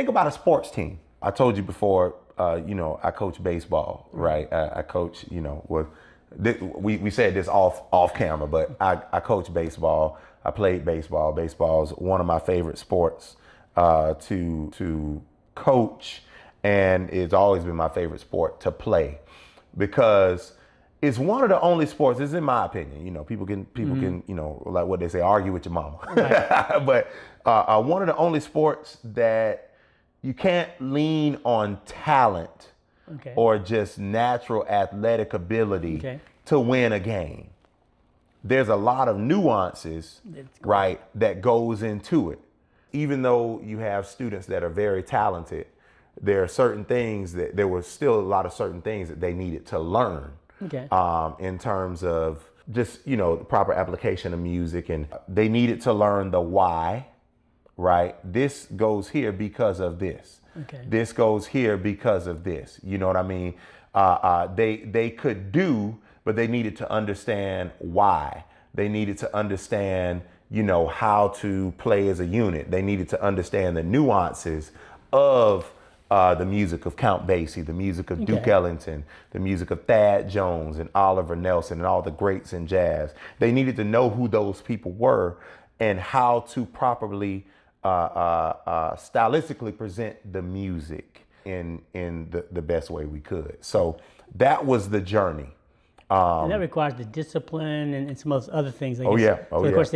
think about a sports team. I told you before, I coach baseball, right? I coach, we said this off camera, but I coach baseball. I played baseball. Baseball is one of my favorite sports to coach, and it's always been my favorite sport to play because it's one of the only sports. It's in my opinion. People can like what they say, argue with your mama. Right. But one of the only sports that you can't lean on talent or just natural athletic ability to win a game. There's a lot of nuances, right, that goes into it. Even though you have students that are very talented, there are certain things that there were still a lot of certain things that they needed to learn in terms of just, the proper application of music, and they needed to learn the why. Right? This goes here because of this. This goes here because of this. You know what I mean? They could do, but they needed to understand why. They needed to understand, how to play as a unit. They needed to understand the nuances of the music of Count Basie, the music of Duke Ellington, the music of Thad Jones and Oliver Nelson and all the greats in jazz. They needed to know who those people were and how to properly stylistically present the music in the best way we could. So that was the journey. And that requires the discipline and some of those other things. I guess. Of course,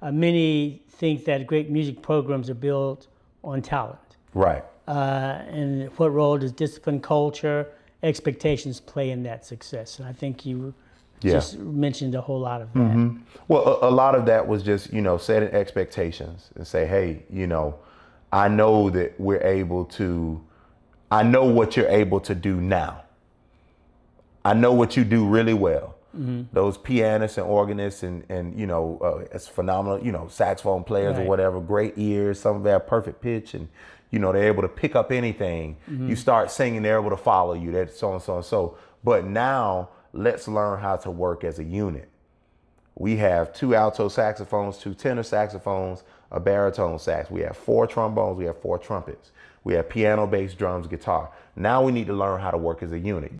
many think that great music programs are built on talent. Right. And what role does discipline, culture, expectations play in that success? And I think you just mentioned a whole lot of that. Well, a lot of that was just, setting expectations and say, hey, I know that I know what you're able to do now. I know what you do really well. Those pianists and organists and it's phenomenal, saxophone players or whatever, great ears, some of them have perfect pitch and, they're able to pick up anything. You start singing, they're able to follow you, that's so and so and so. But now, let's learn how to work as a unit. We have 2 alto saxophones, 2 tenor saxophones, a baritone sax. We have 4 trombones, we have 4 trumpets. We have piano, bass, drums, guitar. Now we need to learn how to work as a unit.